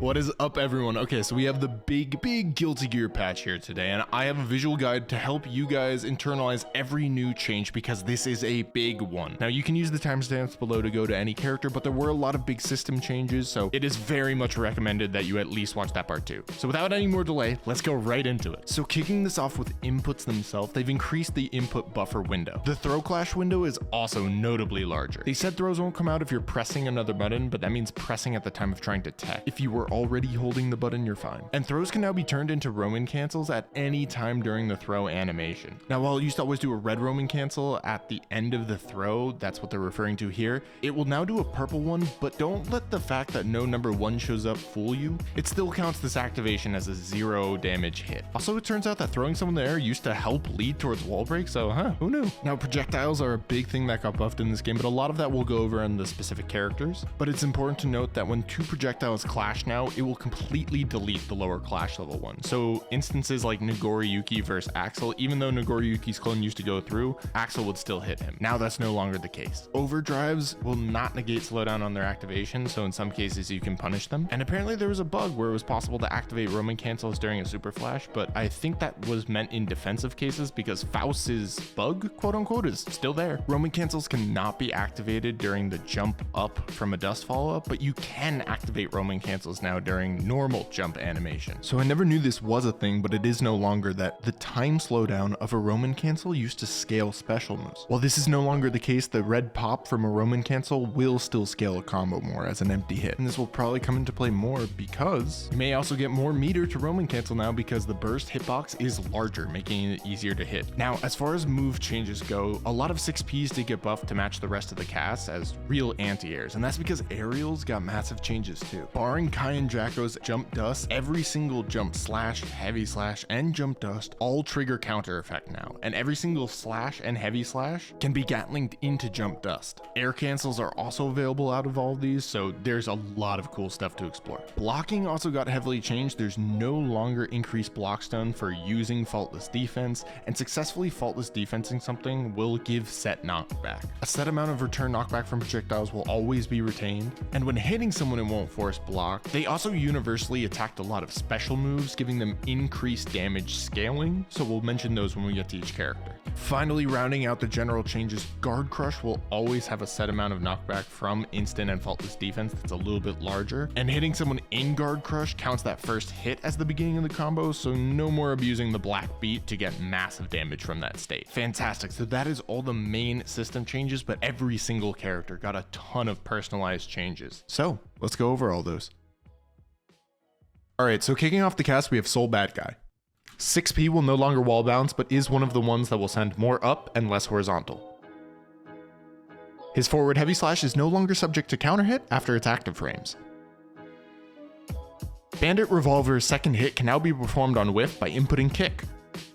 What is up, everyone? Okay, so we have the big Guilty Gear patch here today, and I have a visual guide to help you guys internalize every new change because this is a big one. Now, you can use the timestamps below to go to any character, but there were a lot of big system changes, so it is very much recommended that you at least watch that part too. So without any more delay, let's go right into it. So kicking this off with inputs themselves, they've increased the input buffer window. The throw clash window is also notably larger. They said throws won't come out if you're pressing another button, but that means pressing at the time of trying to tech. If you were already holding the button, you're fine. And throws can now be turned into roaming cancels at any time during the throw animation. Now, while it used to always do a red roaming cancel at the end of the throw, that's what they're referring to here, it will now do a purple one, but don't let the fact that no number 1 shows up fool you. It still counts this activation as a 0 damage hit. Also, it turns out that throwing someone in the air used to help lead towards wall break, so who knew? Now, projectiles are a big thing that got buffed in this game, but a lot of that we'll go over in the specific characters. But it's important to note that when 2 projectiles clash now, it will completely delete the lower clash level one. So instances like Nagoriyuki versus Axl, even though Nagoriyuki's clone used to go through, Axl would still hit him. Now that's no longer the case. Overdrives will not negate slowdown on their activation, so in some cases you can punish them. And apparently there was a bug where it was possible to activate roaming cancels during a super flash, but I think that was meant in defensive cases because Faust's bug, quote unquote, is still there. Roaming cancels cannot be activated during the jump up from a dust follow-up, but you can activate roaming cancels now during normal jump animation. So I never knew this was a thing, but it is no longer that the time slowdown of a roaming cancel used to scale special moves. While this is no longer the case, the red pop from a roaming cancel will still scale a combo more as an empty hit. And this will probably come into play more because you may also get more meter to roaming cancel now because the burst hitbox is larger, making it easier to hit. Now, as far as move changes go, a lot of 6Ps did get buffed to match the rest of the cast as real anti-airs, and that's because aerials got massive changes too. Barring Kai and Draco's jump dust, every single jump slash, heavy slash, and jump dust all trigger counter effect now, and every single slash and heavy slash can be gatlinged into jump dust. Air cancels are also available out of all of these, so there's a lot of cool stuff to explore. Blocking also got heavily changed. There's no longer increased block stun for using Faultless Defense, and successfully Faultless Defensing something will give set knockback. A set amount of return knockback from projectiles will always be retained, and when hitting someone it won't force block. They also universally attacked a lot of special moves, giving them increased damage scaling, so we'll mention those when we get to each character. Finally, rounding out the general changes, Guard Crush will always have a set amount of knockback from instant and Faultless Defense that's a little bit larger, and hitting someone in Guard Crush counts that first hit as the beginning of the combo, so no more abusing the black beat to get massive damage from that state. Fantastic, so that is all the main system changes, but every single character got a ton of personalized changes. So let's go over all those. Alright, so kicking off the cast, we have Soul Bad Guy. 6P will no longer wall bounce, but is one of the ones that will send more up and less horizontal. His forward heavy slash is no longer subject to counter hit after its active frames. Bandit Revolver's second hit can now be performed on whiff by inputting kick.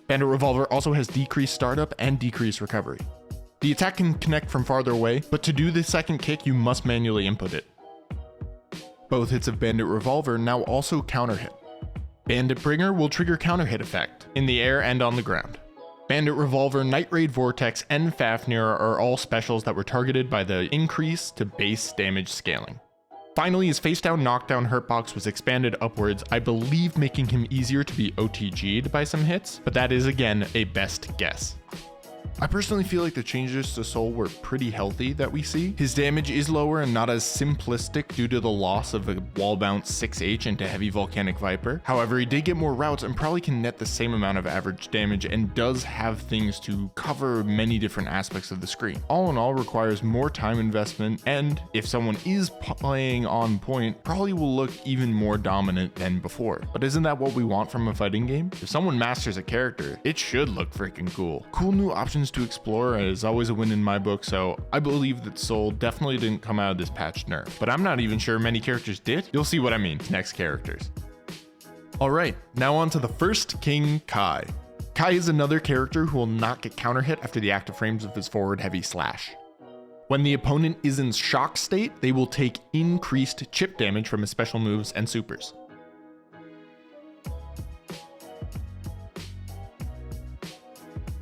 Bandit Revolver also has decreased startup and decreased recovery. The attack can connect from farther away, but to do the second kick you must manually input it. Both hits of Bandit Revolver now also counter hit. Bandit Bringer will trigger counter hit effect in the air and on the ground. Bandit Revolver, Night Raid Vortex, and Fafnir are all specials that were targeted by the increase to base damage scaling. Finally, his face down knockdown hurtbox was expanded upwards, I believe making him easier to be OTG'd by some hits, but that is again a best guess. I personally feel like the changes to Soul were pretty healthy that we see. His damage is lower and not as simplistic due to the loss of a wall bounce 6H into Heavy Volcanic Viper. However, he did get more routes and probably can net the same amount of average damage and does have things to cover many different aspects of the screen. All in all, requires more time investment, and if someone is playing on point, probably will look even more dominant than before. But isn't that what we want from a fighting game? If someone masters a character, it should look freaking cool. Cool new options to explore is always a win in my book, so I believe that Soul definitely didn't come out of this patch nerf, but I'm not even sure many characters did. You'll see what I mean next characters. Alright, now on to the first king, Kai. Kai is another character who will not get counter hit after the active frames of his forward heavy slash. When the opponent is in shock state, they will take increased chip damage from his special moves and supers.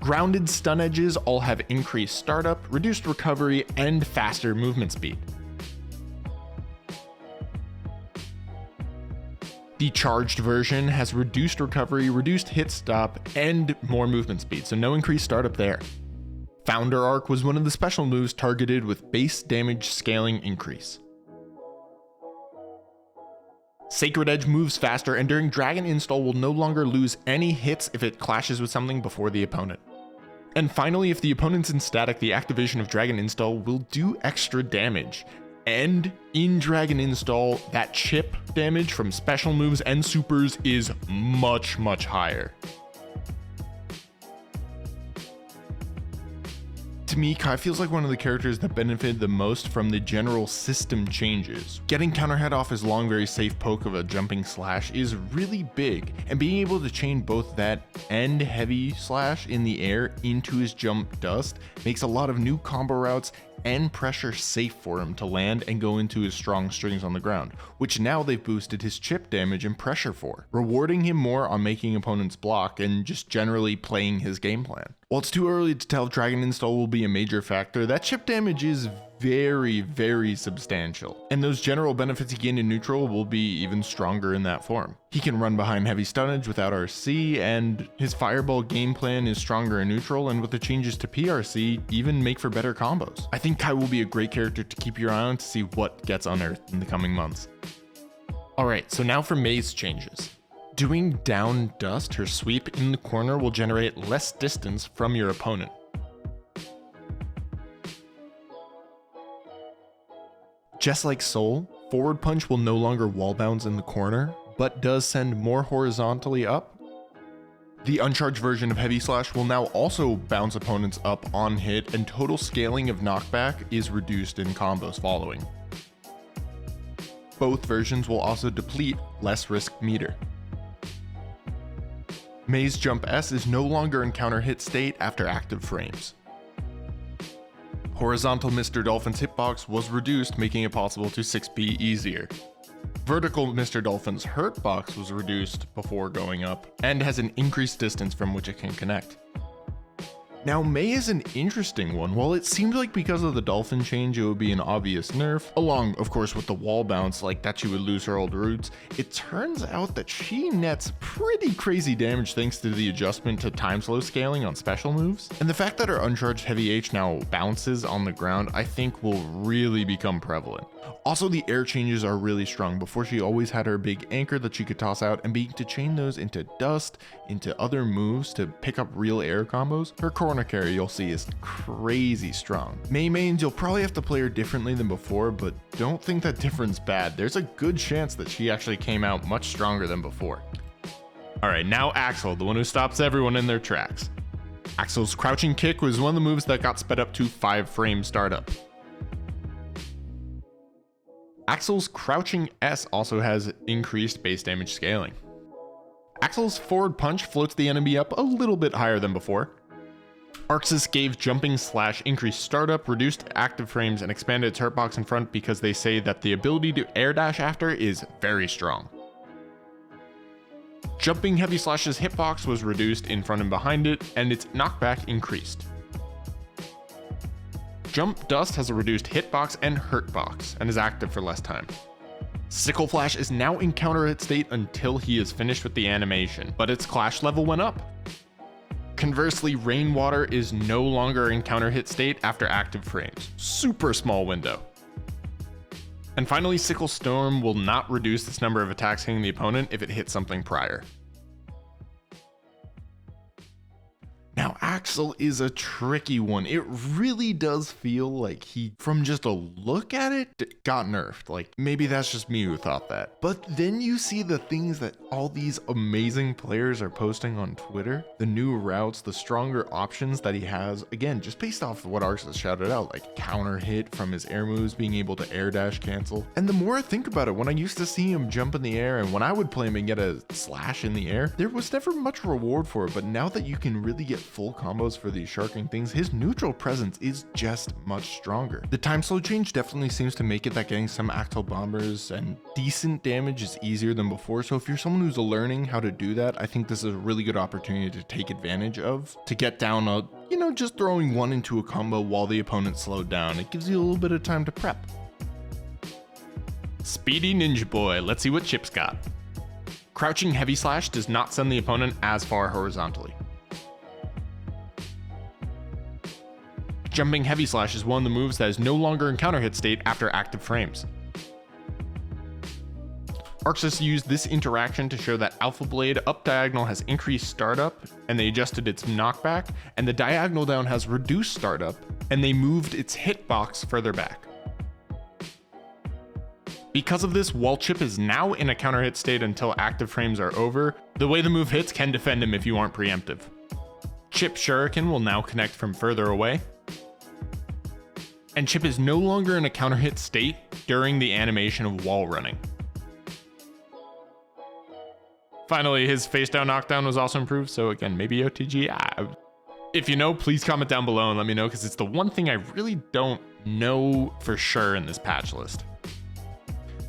Grounded stun edges all have increased startup, reduced recovery, and faster movement speed. The charged version has reduced recovery, reduced hit stop, and more movement speed, so no increased startup there. Founder Arc was one of the special moves targeted with base damage scaling increase. Sacred Edge moves faster, and during Dragon install will no longer lose any hits if it clashes with something before the opponent. And finally, if the opponent's in static, the activation of Dragon install will do extra damage. And in Dragon install, that chip damage from special moves and supers is much, much higher. To me, Kai feels like one of the characters that benefited the most from the general system changes. Getting counter head off his long, very safe poke of a jumping slash is really big, and being able to chain both that and heavy slash in the air into his jump dust makes a lot of new combo routes and pressure safe for him to land and go into his strong strings on the ground, which now they've boosted his chip damage and pressure for, rewarding him more on making opponents block and just generally playing his game plan. While it's too early to tell if Dragon install will be a major factor, that chip damage is very, very substantial, and those general benefits he gained in neutral will be even stronger in that form. He can run behind heavy stunnage without RC, and his fireball game plan is stronger in neutral, and with the changes to PRC, even make for better combos. I think Kai will be a great character to keep your eye on to see what gets unearthed in the coming months. Alright, so now for Mei's changes. Doing down dust, her sweep in the corner will generate less distance from your opponent. Just like Soul, forward punch will no longer wall bounce in the corner, but does send more horizontally up. The uncharged version of Heavy Slash will now also bounce opponents up on hit, and total scaling of knockback is reduced in combos following. Both versions will also deplete less risk meter. Mei's Jump S is no longer in counter hit state after active frames. Horizontal Mr. Dolphin's hitbox was reduced, making it possible to 6B easier. Vertical Mr. Dolphin's hurtbox was reduced before going up, and has an increased distance from which it can connect. Now, Mei is an interesting one. While it seems like because of the Dolphin change it would be an obvious nerf, along of course with the wall bounce like that she would lose her old roots, it turns out that she nets pretty crazy damage thanks to the adjustment to time slow scaling on special moves. And the fact that her uncharged Heavy H now bounces on the ground I think will really become prevalent. Also, the air changes are really strong. Before, she always had her big anchor that she could toss out, and being to chain those into dust, into other moves to pick up real air combos, her corner carry you'll see is crazy strong. Mei mains, you'll probably have to play her differently than before, but don't think that difference bad. There's a good chance that she actually came out much stronger than before. Alright, now Axl, the one who stops everyone in their tracks. Axl's crouching kick was one of the moves that got sped up to 5 frame startup. Axl's crouching S also has increased base damage scaling. Axl's forward punch floats the enemy up a little bit higher than before. Arxis gave jumping slash increased startup, reduced active frames, and expanded its hurtbox in front because they say that the ability to air dash after is very strong. Jumping Heavy Slash's hitbox was reduced in front and behind it, and its knockback increased. Jump Dust has a reduced hitbox and hurtbox, and is active for less time. Sickle Flash is now in counter hit state until he is finished with the animation, but its clash level went up. Conversely, Rainwater is no longer in counter hit state after active frames. Super small window. And finally, Sickle Storm will not reduce its number of attacks hitting the opponent if it hits something prior. Now, Axl is a tricky one. It really does feel like he, from just a look at it, got nerfed. Like, maybe that's just me who thought that. But then you see the things that all these amazing players are posting on Twitter, the new routes, the stronger options that he has, again, just based off of what Arxis shouted out, like counter hit from his air moves, being able to air dash cancel. And the more I think about it, when I used to see him jump in the air and when I would play him and get a slash in the air, there was never much reward for it. But now that you can really get full combos for these sharking things, his neutral presence is just much stronger. The time slow change definitely seems to make it that getting some Axl bombers and decent damage is easier than before, so if you're someone who's learning how to do that, I think this is a really good opportunity to take advantage of, to get down a, just throwing one into a combo while the opponent slowed down. It gives you a little bit of time to prep. Speedy Ninja Boy, let's see what Chipp's got. Crouching heavy slash does not send the opponent as far horizontally. Jumping heavy slash is one of the moves that is no longer in counter hit state after active frames. Arxis used this interaction to show that Alpha Blade up diagonal has increased startup, and they adjusted its knockback, and the diagonal down has reduced startup, and they moved its hitbox further back. Because of this, while Chipp is now in a counter hit state until active frames are over, the way the move hits can defend him if you aren't preemptive. Chipp Shuriken will now connect from further away, and Chipp is no longer in a counter hit state during the animation of wall running. Finally, his face down knockdown was also improved, so again, maybe OTG. If you know, please comment down below and let me know, because it's the one thing I really don't know for sure in this patch list.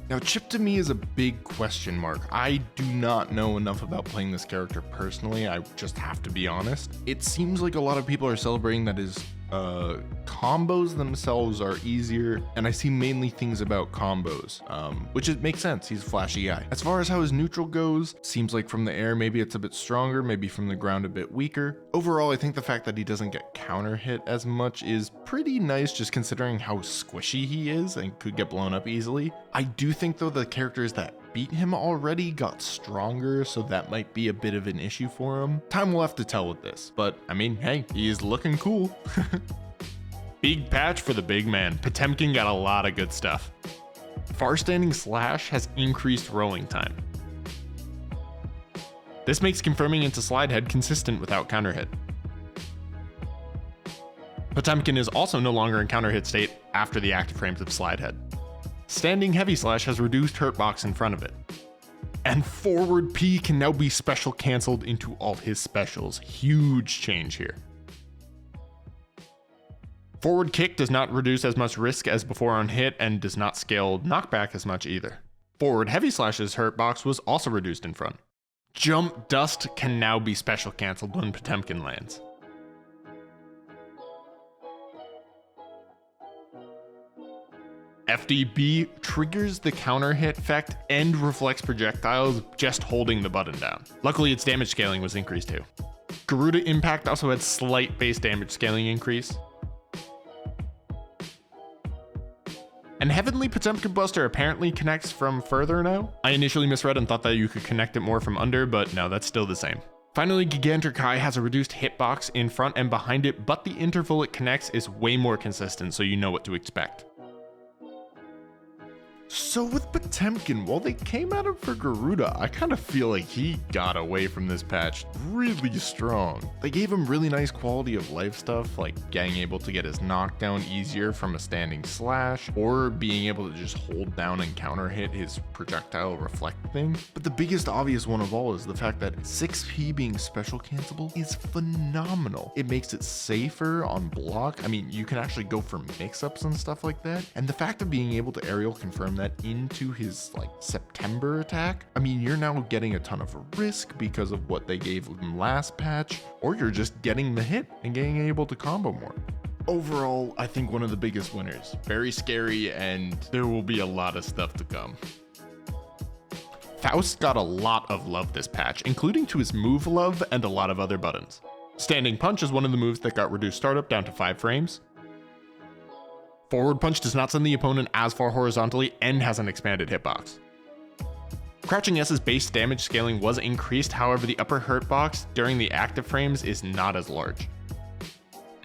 Now, Chipp to me is a big question mark. I do not know enough about playing this character personally, I just have to be honest. It seems like a lot of people are celebrating that his combos themselves are easier, and I see mainly things about combos, which makes sense, he's a flashy guy. As far as how his neutral goes, seems like from the air maybe it's a bit stronger, maybe from the ground a bit weaker. Overall, I think the fact that he doesn't get counter hit as much is pretty nice, just considering how squishy he is and could get blown up easily. I do think though the characters that beat him already got stronger, so that might be a bit of an issue for him. Time will have to tell with this, but I mean, hey, he is looking cool. Big patch for the big man. Potemkin got a lot of good stuff. Far standing slash has increased rolling time. This makes confirming into slide head consistent without counter hit. Potemkin is also no longer in counter hit state after the active frames of slide head. Standing heavy slash has reduced hurtbox in front of it. And forward P can now be special canceled into all his specials. Huge change here. Forward kick does not reduce as much risk as before on hit and does not scale knockback as much either. Forward heavy slash's hurtbox was also reduced in front. Jump dust can now be special canceled when Potemkin lands. FDB triggers the counter hit effect and reflects projectiles just holding the button down. Luckily, its damage scaling was increased too. Garuda Impact also had slight base damage scaling increase. And Heavenly Potemkin Buster apparently connects from further now. I initially misread and thought that you could connect it more from under, but no, that's still the same. Finally, Gigantic High has a reduced hitbox in front and behind it, but the interval it connects is way more consistent, so you know what to expect. So with Potemkin, while they came at him for Garuda, I kind of feel like he got away from this patch really strong. They gave him really nice quality of life stuff, like getting able to get his knockdown easier from a standing slash, or being able to just hold down and counter hit his projectile reflect thing. But the biggest obvious one of all is the fact that 6P being special cancelable is phenomenal. It makes it safer on block. I mean, you can actually go for mix-ups and stuff like that. And the fact of being able to aerial confirm that into his like September attack, I mean, you're now getting a ton of risk because of what they gave him last patch, or you're just getting the hit and getting able to combo more. Overall, I think one of the biggest winners. Very scary, and there will be a lot of stuff to come. Faust got a lot of love this patch, including to his move love and a lot of other buttons. Standing Punch is one of the moves that got reduced startup down to 5 frames. Forward Punch does not send the opponent as far horizontally and has an expanded hitbox. Crouching S's base damage scaling was increased, however the upper hurt box during the active frames is not as large.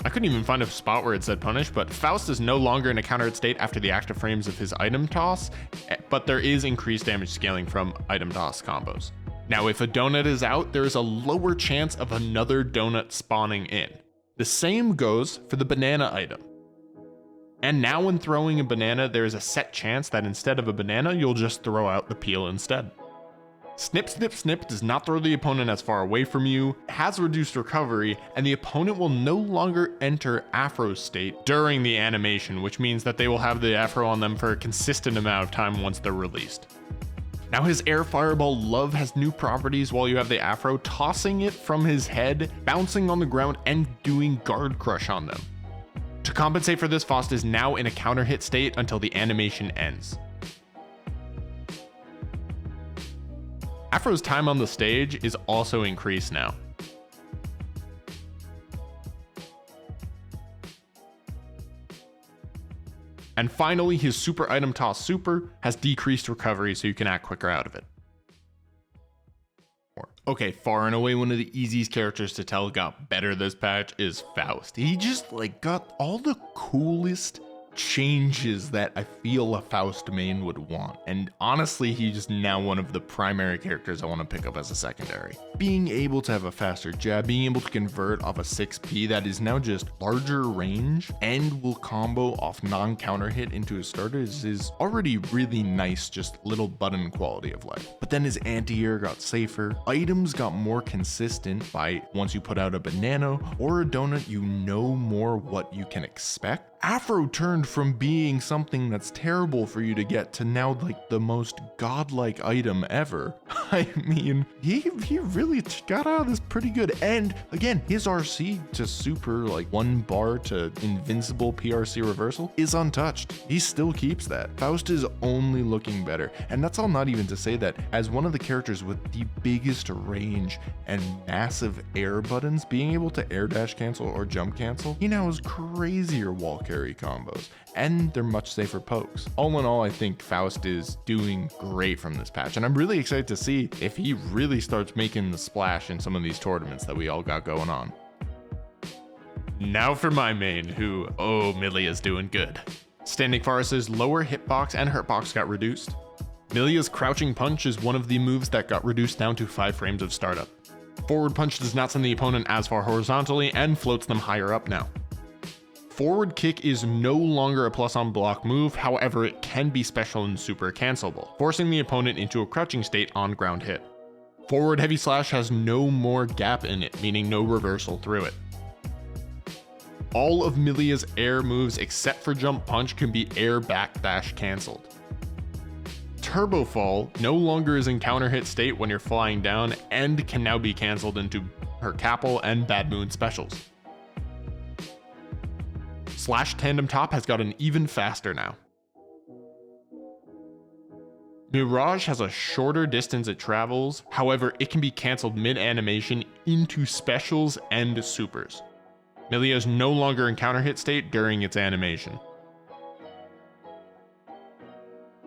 I couldn't even find a spot where it said punish, but Faust is no longer in a counter hit state after the active frames of his item toss, but there is increased damage scaling from item toss combos. Now if a donut is out, there is a lower chance of another donut spawning in. The same goes for the banana item. And now when throwing a banana, there is a set chance that instead of a banana, you'll just throw out the peel instead. Snip Snip Snip does not throw the opponent as far away from you, has reduced recovery, and the opponent will no longer enter Afro state during the animation, which means that they will have the Afro on them for a consistent amount of time once they're released. Now his Air Fireball Love has new properties while you have the Afro, tossing it from his head, bouncing on the ground, and doing guard crush on them. To compensate for this, Faust is now in a counter hit state until the animation ends. Afro's time on the stage is also increased now. And finally, his super item toss super has decreased recovery so you can act quicker out of it. Okay, far and away one of the easiest characters to tell got better this patch is Faust. He just like got all the coolest changes that I feel a Faust main would want. And honestly, he's just now one of the primary characters I want to pick up as a secondary. Being able to have a faster jab, being able to convert off a 6P that is now just larger range and will combo off non-counter hit into his starters is already really nice, just little button quality of life. But then his anti-air got safer, items got more consistent by once you put out a banana or a donut, you know more what you can expect. Afro turned from being something that's terrible for you to get to now like the most godlike item ever. I mean, he really got out of this pretty good. And again, his RC to super like 1 bar to invincible PRC reversal is untouched. He still keeps that. Faust is only looking better. And that's all not even to say that as one of the characters with the biggest range and massive air buttons, being able to air dash cancel or jump cancel, he now has crazier wall carry combos, and they're much safer pokes. All in all, I think Faust is doing great from this patch, and I'm really excited to see if he really starts making the splash in some of these tournaments that we all got going on. Now for my main, who, oh, Millia's doing good. Standing Forest's lower hitbox and hurtbox got reduced. Millia's crouching punch is one of the moves that got reduced down to 5 frames of startup. Forward punch does not send the opponent as far horizontally and floats them higher up now. Forward kick is no longer a plus on block move, however it can be special and super cancelable, forcing the opponent into a crouching state on ground hit. Forward heavy slash has no more gap in it, meaning no reversal through it. All of Millia's air moves except for jump punch can be air backdash cancelled. Turbo fall no longer is in counter hit state when you're flying down and can now be cancelled into her Capel and Bad Moon specials. Slash tandem top has gotten even faster now. Mirage has a shorter distance it travels, however it can be cancelled mid-animation into specials and supers. Millia is no longer in counter hit state during its animation.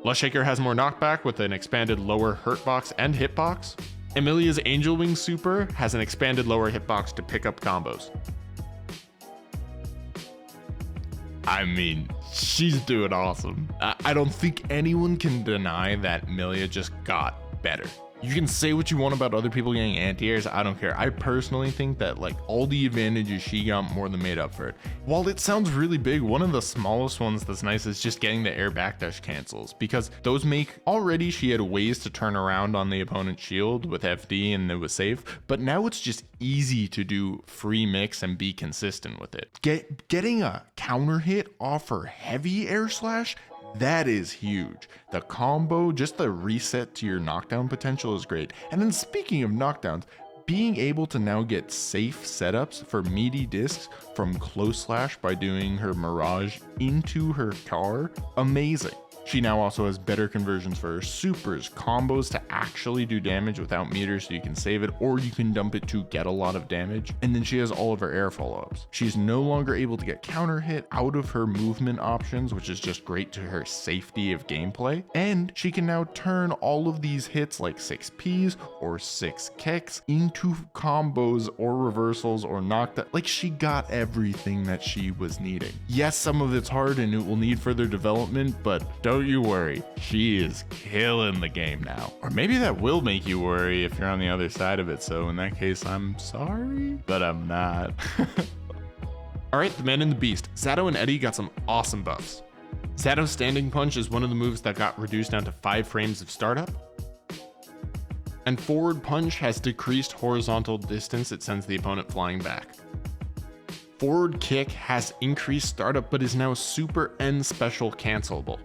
Lush Shaker has more knockback with an expanded lower hurtbox and hitbox, and Millia's Angel Wing super has an expanded lower hitbox to pick up combos. I mean, she's doing awesome. I don't think anyone can deny that Millia just got better. You can say what you want about other people getting anti-airs, I don't care. I personally think that like all the advantages she got more than made up for it. While it sounds really big, one of the smallest ones that's nice is just getting the air backdash cancels, because those make, already she had ways to turn around on the opponent's shield with FD and it was safe, but now it's just easy to do free mix and be consistent with it. Getting a counter hit off her heavy air slash, that is huge. The combo, just the reset to your knockdown potential is great. And then speaking of knockdowns, being able to now get safe setups for meaty discs from close slash by doing her Mirage into her car, amazing. She now also has better conversions for her supers, combos to actually do damage without meters so you can save it, or you can dump it to get a lot of damage. And then she has all of her air follow-ups. She's no longer able to get counter hit out of her movement options, which is just great to her safety of gameplay. And she can now turn all of these hits like 6Ps or 6 kicks into combos or reversals or knockdown. Like, she got everything that she was needing. Yes, some of it's hard and it will need further development, but don't you worry, she is killing the game now. Or maybe that will make you worry if you're on the other side of it, so in that case, I'm sorry, but I'm not. Alright, the man and the beast. Zato and Eddie got some awesome buffs. Zato's standing punch is one of the moves that got reduced down to 5 frames of startup. And forward punch has decreased horizontal distance it sends the opponent flying back. Forward kick has increased startup but is now super and special cancelable,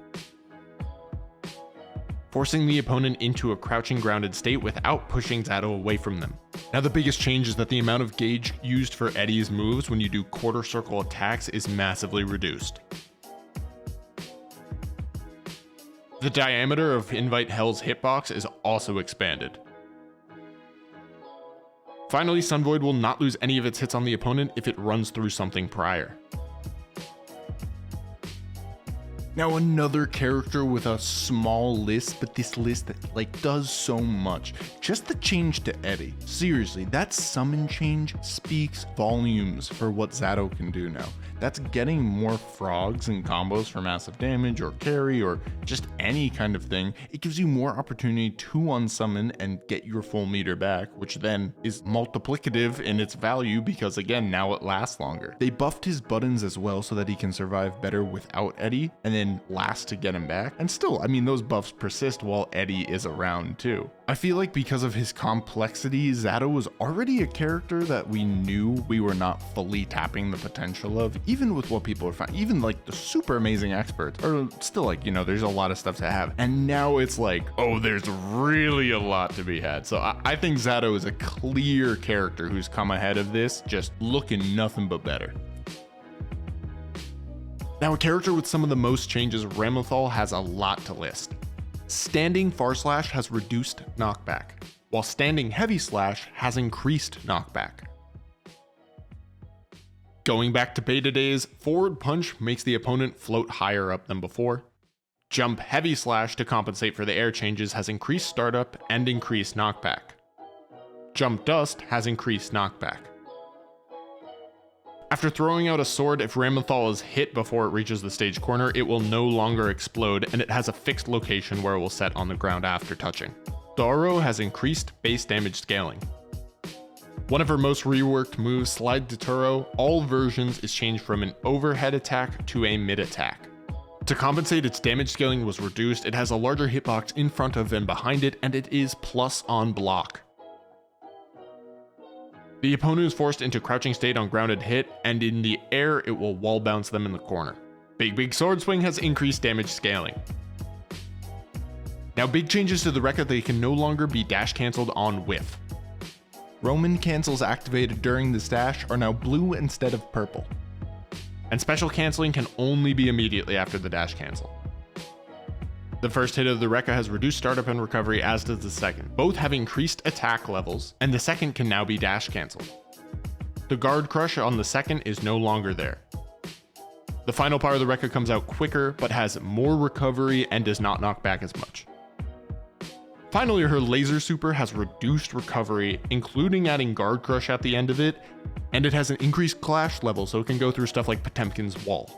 forcing the opponent into a crouching grounded state without pushing Zato away from them. Now the biggest change is that the amount of gauge used for Eddie's moves when you do quarter circle attacks is massively reduced. The diameter of Invite Hell's hitbox is also expanded. Finally, Sun Void will not lose any of its hits on the opponent if it runs through something prior. Now another character with a small list, but this list that like does so much. Just the change to Eddie. Seriously, that summon change speaks volumes for what Zato can do now. That's getting more frogs and combos for massive damage or carry or just any kind of thing. It gives you more opportunity to unsummon and get your full meter back, which then is multiplicative in its value because again, now it lasts longer. They buffed his buttons as well so that he can survive better without Eddie and then last to get him back. And still, I mean, those buffs persist while Eddie is around too. I feel like because of his complexity, Zato was already a character that we knew we were not fully tapping the potential of, even with what people are finding. Even like the super amazing experts are still like, you know, there's a lot of stuff to have. And now it's like, oh, there's really a lot to be had. So I think Zato is a clear character who's come ahead of this, just looking nothing but better. Now a character with some of the most changes, Ramlethal has a lot to list. Standing Far Slash has reduced knockback, while standing Heavy Slash has increased knockback. Going back to beta days, Forward Punch makes the opponent float higher up than before. Jump Heavy Slash to compensate for the air changes has increased startup and increased knockback. Jump Dust has increased knockback. After throwing out a sword, if Ramlethal is hit before it reaches the stage corner, it will no longer explode, and it has a fixed location where it will set on the ground after touching. Doro has increased base damage scaling. One of her most reworked moves, Slide to Turo, all versions is changed from an overhead attack to a mid attack. To compensate, its damage scaling was reduced, it has a larger hitbox in front of and behind it, and it is plus on block. The opponent is forced into crouching state on grounded hit, and in the air it will wall bounce them in the corner. Big Sword Swing has increased damage scaling. Now big changes to the Rekka, they can no longer be dash cancelled on whiff. Roman cancels activated during this dash are now blue instead of purple. And special canceling can only be immediately after the dash cancel. The first hit of the Rekka has reduced startup and recovery, as does the second. Both have increased attack levels, and the second can now be dash cancelled. The guard crush on the second is no longer there. The final part of the Rekka comes out quicker, but has more recovery and does not knock back as much. Finally, her laser super has reduced recovery, including adding guard crush at the end of it, and it has an increased clash level so it can go through stuff like Potemkin's wall.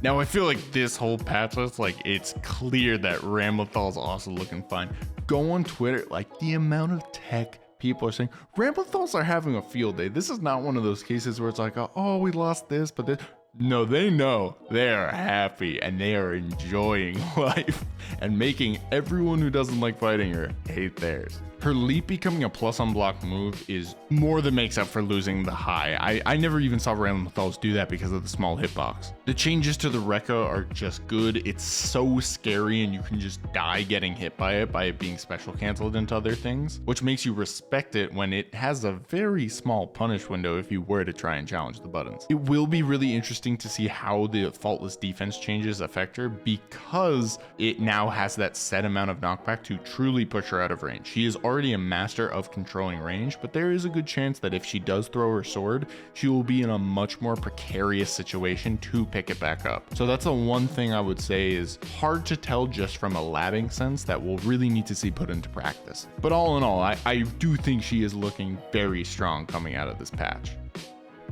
Now I feel like this whole patch list, like it's clear that Ramlethal's also looking fine. Go on Twitter, like the amount of tech people are saying, Ramlethals are having a field day. This is not one of those cases where it's like, oh, we lost this, but this. No, they know they are happy and they are enjoying life and making everyone who doesn't like fighting her hate theirs. Her leap becoming a plus on block move is more than makes up for losing the high. I never even saw Ramlethals do that because of the small hitbox. The changes to the Rekka are just good. It's so scary and you can just die getting hit by it being special canceled into other things, which makes you respect it when it has a very small punish window if you were to try and challenge the buttons. It will be really interesting to see how the Faultless Defense changes affect her because it now has that set amount of knockback to truly push her out of range. She is already a master of controlling range, but there is a good chance that if she does throw her sword, she will be in a much more precarious situation to pick it back up. So that's the one thing I would say is hard to tell just from a labbing sense that we'll really need to see put into practice. But all in all, I do think she is looking very strong coming out of this patch.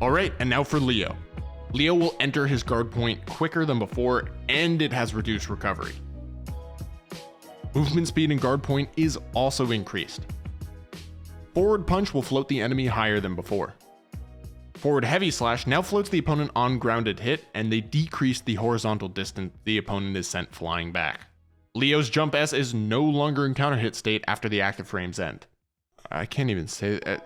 All right, and now for Leo. Leo will enter his guard point quicker than before, and it has reduced recovery. Movement speed and guard point is also increased. Forward punch will float the enemy higher than before. Forward heavy slash now floats the opponent on grounded hit, and they decrease the horizontal distance the opponent is sent flying back. Leo's jump S is no longer in counter hit state after the active frames end. I can't even say that.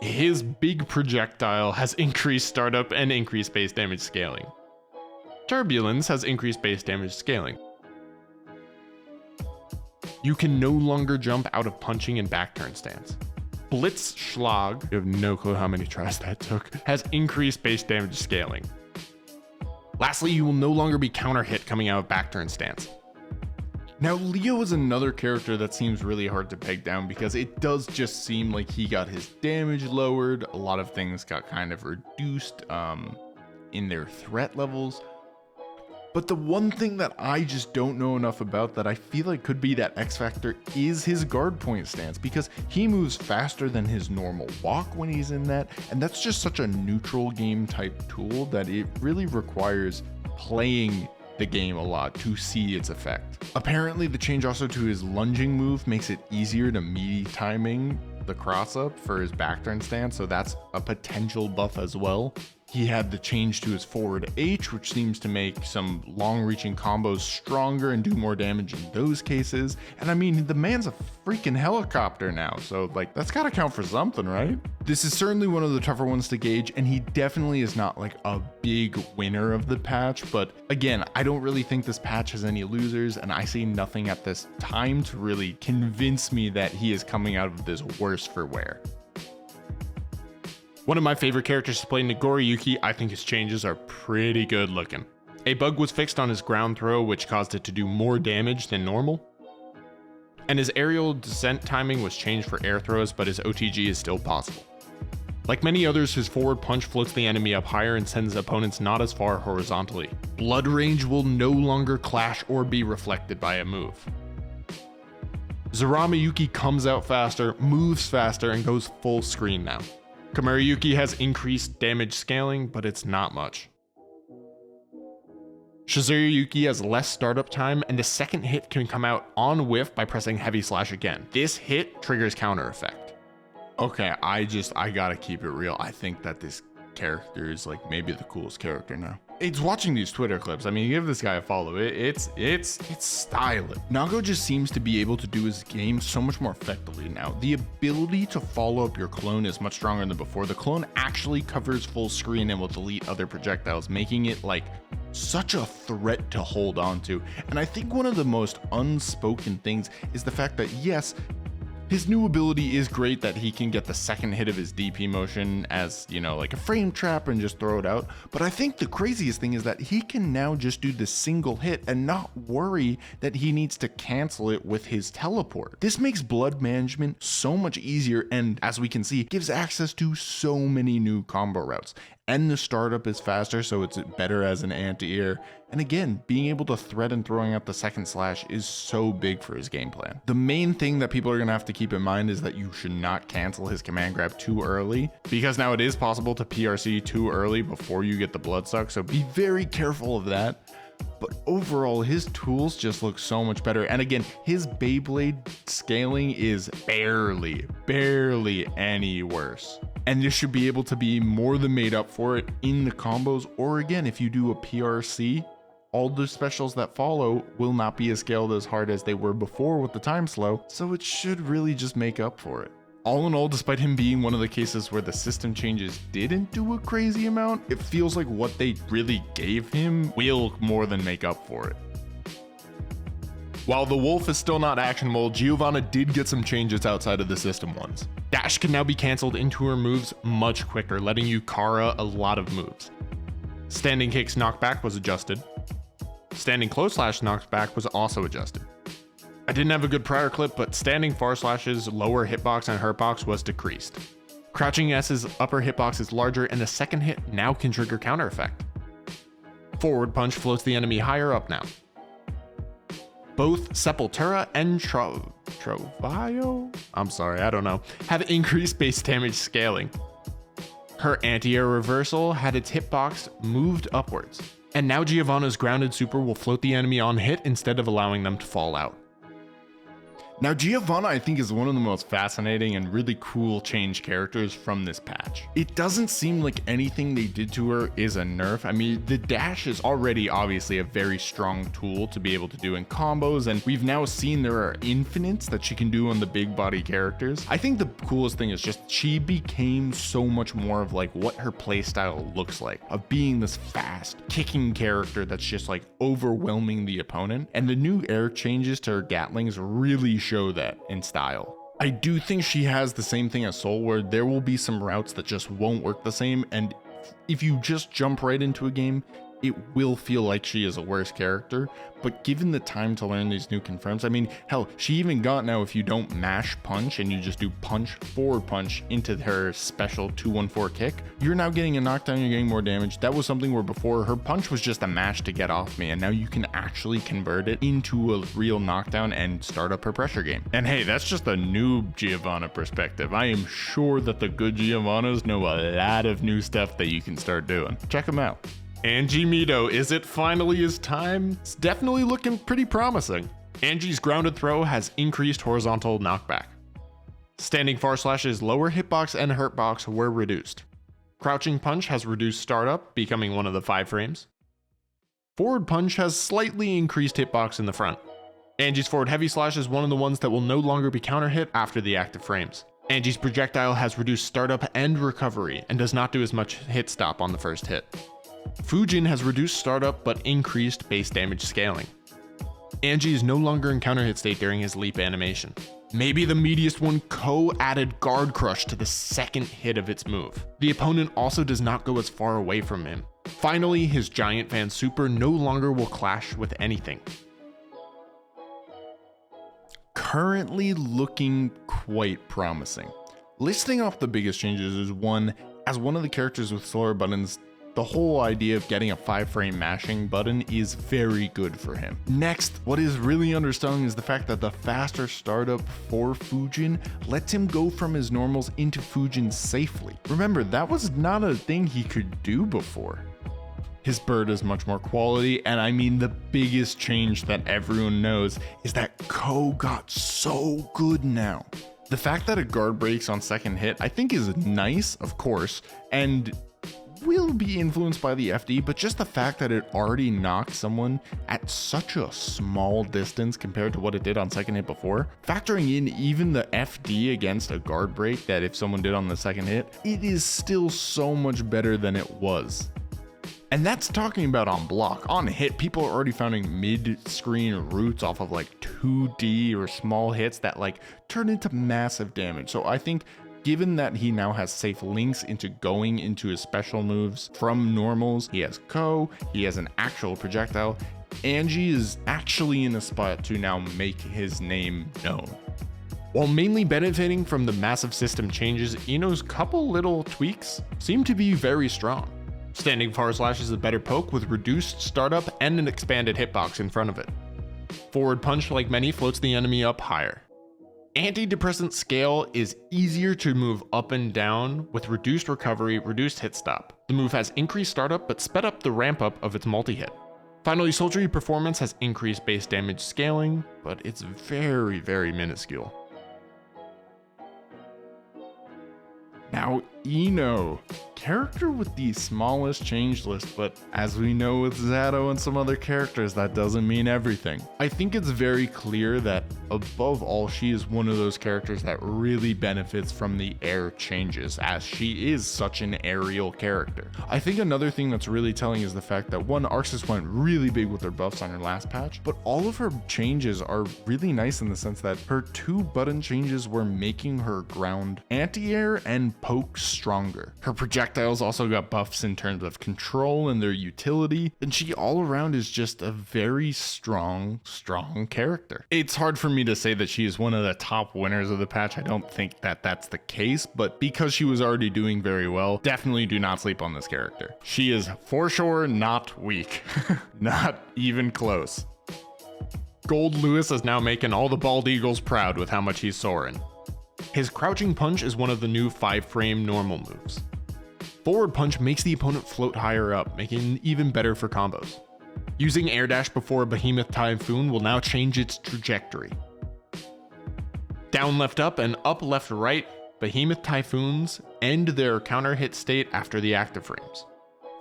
His big projectile has increased startup and increased base damage scaling. Turbulence has increased base damage scaling. You can no longer jump out of punching and back turn stance. Blitz Schlag, you have no clue how many tries that took, has increased base damage scaling. Lastly, you will no longer be counter hit coming out of back turn stance. Now, Leo is another character that seems really hard to peg down because it does just seem like he got his damage lowered. A lot of things got kind of reduced in their threat levels. But the one thing that I just don't know enough about that I feel like could be that X factor is his guard point stance, because he moves faster than his normal walk when he's in that, and that's just such a neutral game type tool that it really requires playing the game a lot to see its effect. Apparently the change also to his lunging move makes it easier to melee timing the cross up for his back turn stance, so that's a potential buff as well. He had the change to his forward H, which seems to make some long-reaching combos stronger and do more damage in those cases. And I mean, the man's a freaking helicopter now, so like that's gotta count for something, right? This is certainly one of the tougher ones to gauge, and he definitely is not like a big winner of the patch, but again, I don't really think this patch has any losers, and I see nothing at this time to really convince me that he is coming out of this worse for wear. One of my favorite characters to play, Nagoriyuki. I think his changes are pretty good looking. A bug was fixed on his ground throw, which caused it to do more damage than normal. And his aerial descent timing was changed for air throws, but his OTG is still possible. Like many others, his forward punch floats the enemy up higher and sends opponents not as far horizontally. Blood range will no longer clash or be reflected by a move. Zaramiyuki comes out faster, moves faster, and goes full screen now. Kamariyuki has increased damage scaling, but it's not much. Shizuriyuki has less startup time, and the second hit can come out on whiff by pressing heavy slash again. This hit triggers counter effect. Okay, I gotta keep it real. I think that this character is like maybe the coolest character now. It's watching these Twitter clips. I mean, give this guy a follow. It's stylish. Nago just seems to be able to do his game so much more effectively now. The ability to follow up your clone is much stronger than before. The clone actually covers full screen and will delete other projectiles, making it like such a threat to hold on to. And I think one of the most unspoken things is the fact that yes, his new ability is great, that he can get the second hit of his DP motion as, you know, like a frame trap and just throw it out. But I think the craziest thing is that he can now just do the single hit and not worry that he needs to cancel it with his teleport. This makes blood management so much easier, and as we can see, gives access to so many new combo routes. And the startup is faster, so it's better as an anti-air. And again, being able to thread and throwing out the second slash is so big for his game plan. The main thing that people are gonna have to keep in mind is that you should not cancel his command grab too early, because now it is possible to PRC too early before you get the blood suck, so be very careful of that. But overall, his tools just look so much better. And again, his Beyblade scaling is barely any worse. And this should be able to be more than made up for it in the combos, or again, if you do a PRC, all the specials that follow will not be as scaled as hard as they were before with the time slow, so it should really just make up for it. All in all, despite him being one of the cases where the system changes didn't do a crazy amount, it feels like what they really gave him will more than make up for it. While the wolf is still not actionable, Giovanna did get some changes outside of the system ones. Dash can now be cancelled into her moves much quicker, letting you Kara a lot of moves. Standing kicks knockback was adjusted. Standing close slash knockback was also adjusted. I didn't have a good prior clip, but standing far slash's lower hitbox and hurtbox was decreased. Crouching S's upper hitbox is larger, and the second hit now can trigger counter effect. Forward punch floats the enemy higher up now. Both Sepultura and Trovaio? I'm sorry, I don't know. Have increased base damage scaling. Her anti-air reversal had its hitbox moved upwards. And now Giovanna's grounded super will float the enemy on hit instead of allowing them to fall out. Now, Giovanna, I think, is one of the most fascinating and really cool change characters from this patch. It doesn't seem like anything they did to her is a nerf. I mean, the dash is already obviously a very strong tool to be able to do in combos, and we've now seen there are infinites that she can do on the big body characters. I think the coolest thing is just she became so much more of like what her playstyle looks like, of being this fast, kicking character that's just like overwhelming the opponent, and the new air changes to her gatlings really show that in style. I do think she has the same thing as Soul, where there will be some routes that just won't work the same, and if you just jump right into a game, it will feel like she is a worse character, but given the time to learn these new confirms, I mean, hell, she even got now if you don't mash punch and you just do punch, forward punch into her special 214 kick, you're now getting a knockdown, you're getting more damage. That was something where before her punch was just a mash to get off me, and now you can actually convert it into a real knockdown and start up her pressure game. And hey, that's just a noob Giovanna perspective. I am sure that the good Giovannas know a lot of new stuff that you can start doing. Check them out. Anji Mito, is it finally his time? It's definitely looking pretty promising. Anji's grounded throw has increased horizontal knockback. Standing far slash's lower hitbox and hurtbox were reduced. Crouching punch has reduced startup, becoming one of the 5 frames. Forward punch has slightly increased hitbox in the front. Anji's forward heavy slash is one of the ones that will no longer be counter hit after the active frames. Anji's projectile has reduced startup and recovery and does not do as much hit stop on the first hit. Fujin has reduced startup but increased base damage scaling. Anji is no longer in counter hit state during his leap animation. Maybe the meatiest one, Ko added guard crush to the second hit of its move. The opponent also does not go as far away from him. Finally, his giant fan super no longer will clash with anything. Currently looking quite promising. Listing off the biggest changes is one, as one of the characters with slower buttons, the whole idea of getting a 5-frame mashing button is very good for him. Next, what is really undersung is the fact that the faster startup for Fujin lets him go from his normals into Fujin safely. Remember, that was not a thing he could do before. His bird is much more quality, and I mean the biggest change that everyone knows is that Ko got so good now. The fact that a guard breaks on second hit I think is nice, of course, and will be influenced by the FD, but just the fact that it already knocked someone at such a small distance compared to what it did on second hit before, factoring in even the FD against a guard break that if someone did on the second hit, it is still so much better than it was. And that's talking about on block. On hit, people are already finding mid-screen roots off of like 2D or small hits that like turn into massive damage. So I think given that he now has safe links into going into his special moves from normals, he has Ko, he has an actual projectile, Anji is actually in a spot to now make his name known. While mainly benefiting from the massive system changes, Ino's couple little tweaks seem to be very strong. Standing far slash is a better poke with reduced startup and an expanded hitbox in front of it. Forward punch, like many, floats the enemy up higher. Antidepressant scale is easier to move up and down with reduced recovery, reduced hit stop. The move has increased startup but sped up the ramp up of its multi-hit. Finally, Soldiery Performance has increased base damage scaling, but it's very, very minuscule. Now, Ino, character with the smallest change list, but as we know with Zato and some other characters, that doesn't mean everything. I think it's very clear that above all, she is one of those characters that really benefits from the air changes, as she is such an aerial character. I think another thing that's really telling is the fact that one, Arxis went really big with her buffs on her last patch, but all of her changes are really nice in the sense that her 2 button changes were making her ground anti-air and poke stronger. Her projectiles also got buffs in terms of control and their utility, and she all around is just a very strong character. It's hard for me to say that she is one of the top winners of the patch. I don't think that that's the case, but because she was already doing very well, definitely do not sleep on this character. She is for sure not weak. Not even close. GoldLewis is now making all the bald eagles proud with how much he's soaring. His crouching punch is one of the new 5-frame normal moves. Forward punch makes the opponent float higher up, making it even better for combos. Using air dash before Behemoth Typhoon will now change its trajectory. Down left up and up left right, Behemoth Typhoons end their counter hit state after the active frames.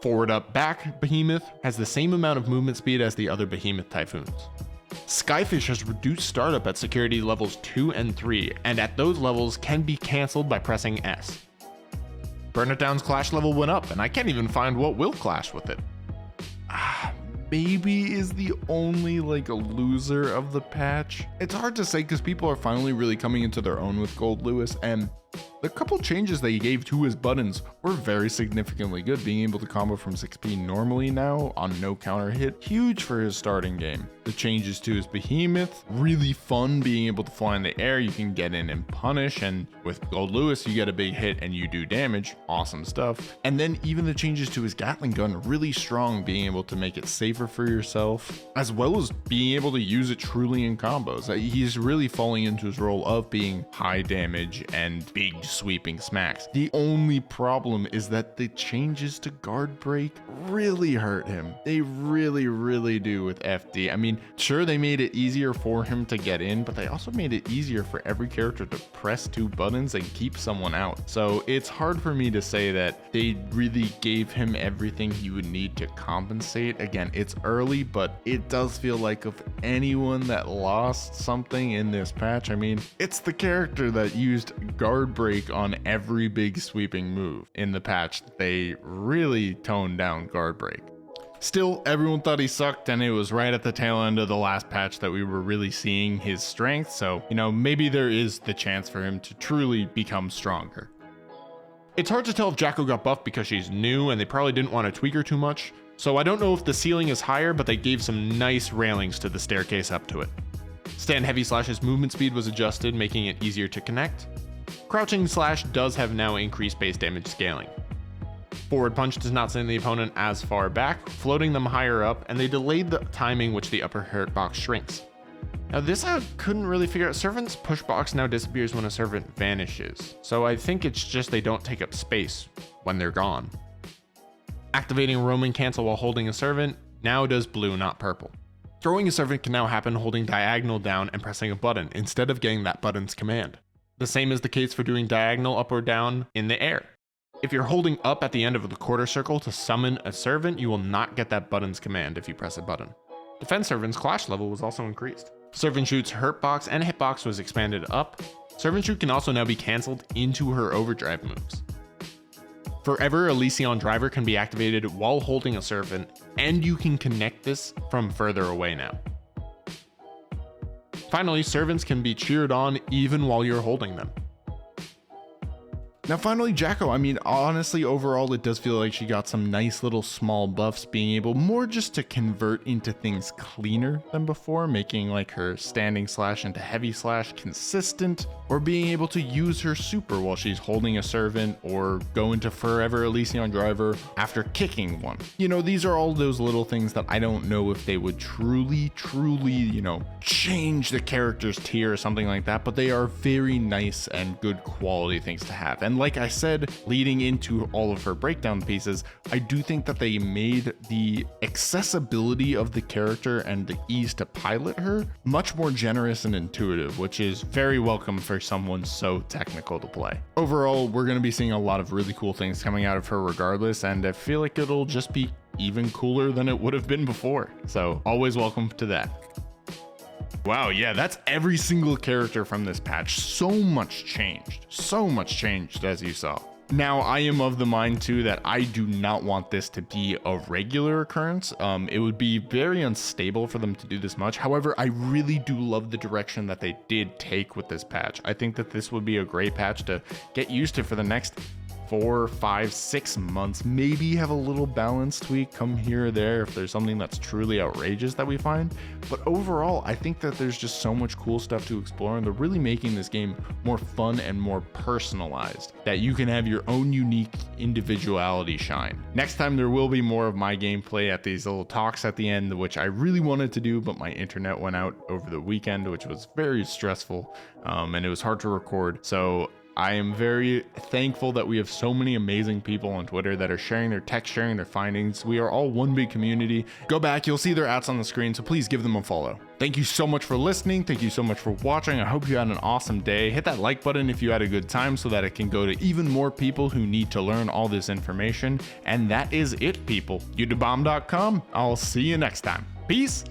Forward up back Behemoth has the same amount of movement speed as the other Behemoth Typhoons. Skyfish has reduced startup at security levels 2 and 3, and at those levels can be cancelled by pressing S. Burn It Down's clash level went up, and I can't even find what will clash with it. Maybe is the only like a loser of the patch. It's hard to say because people are finally really coming into their own with GoldLewis, and The couple changes that he gave to his buttons were very significantly good. Being able to combo from 6P normally now on no counter hit, huge for his starting game. The changes to his behemoth, really fun being able to fly in the air. You can get in and punish, and with GoldLewis you get a big hit and you do damage. Awesome stuff. And then even the changes to his Gatling gun, really strong, being able to make it safer for yourself, as well as being able to use it truly in combos. He's really falling into his role of being high damage and big sweeping smacks. The only problem is that the changes to guard break really hurt him. They really do with FD. I mean, sure, they made it easier for him to get in, but they also made it easier for every character to press 2 buttons and keep someone out. So it's hard for me to say that they really gave him everything he would need to compensate. Again, it's early, but it does feel like of anyone that lost something in this patch, I mean, it's the character that used guard break on every big sweeping move in the patch. They really toned down guard break. Still, everyone thought he sucked, and it was right at the tail end of the last patch that we were really seeing his strength. So, you know, maybe there is the chance for him to truly become stronger. It's hard to tell if Jacko got buffed because she's new and they probably didn't want to tweak her too much. So I don't know if the ceiling is higher, but they gave some nice railings to the staircase up to it. Stand heavy slash's movement speed was adjusted, making it easier to connect. Crouching slash does have now increased base damage scaling. Forward punch does not send the opponent as far back, floating them higher up, and they delayed the timing which the upper hurt box shrinks. Now this I couldn't really figure out. Servant's push box now disappears when a servant vanishes, so I think it's just they don't take up space when they're gone. Activating roaming cancel while holding a servant now does blue, not purple. Throwing a servant can now happen holding diagonal down and pressing a button instead of getting that button's command. The same is the case for doing diagonal up or down in the air. If you're holding up at the end of the quarter circle to summon a servant, you will not get that button's command if you press a button. Defense servant's clash level was also increased. Servant shoot's hurt box and hitbox was expanded up. Servant shoot can also now be cancelled into her overdrive moves. Forever Elysion Driver can be activated while holding a servant, and you can connect this from further away now. Finally, servants can be cheered on even while you're holding them. Now finally, Jacko, I mean, honestly, overall, it does feel like she got some nice little small buffs, being able more just to convert into things cleaner than before, making like her standing slash into heavy slash consistent, or being able to use her super while she's holding a servant, or go into Forever Elysion Driver after kicking one. You know, these are all those little things that I don't know if they would truly, you know, change the character's tier or something like that, but they are very nice and good quality things to have. And like I said, leading into all of her breakdown pieces, I do think that they made the accessibility of the character and the ease to pilot her much more generous and intuitive, which is very welcome for someone so technical to play. Overall, we're going to be seeing a lot of really cool things coming out of her regardless, and I feel like it'll just be even cooler than it would have been before. So always welcome to that. Wow, yeah, that's every single character from this patch. So much changed as you saw. Now, I am of the mind too that I do not want this to be a regular occurrence. It would be very unstable for them to do this much. However, I really do love the direction that they did take with this patch. I think that this would be a great patch to get used to for the next 4, 5, 6 months. Maybe have a little balance tweak come here or there if there's something that's truly outrageous that we find. But overall, I think that there's just so much cool stuff to explore, and they're really making this game more fun and more personalized, that you can have your own unique individuality shine. Next time there will be more of my gameplay at these little talks at the end, which I really wanted to do, but my internet went out over the weekend, which was very stressful, and it was hard to record. So I am very thankful that we have so many amazing people on Twitter that are sharing their tech, sharing their findings. We are all one big community. Go back, you'll see their ads on the screen, so please give them a follow. Thank you so much for listening. Thank you so much for watching. I hope you had an awesome day. Hit that like button if you had a good time so that it can go to even more people who need to learn all this information. And that is it, people. YouTubebomb.com. I'll see you next time. Peace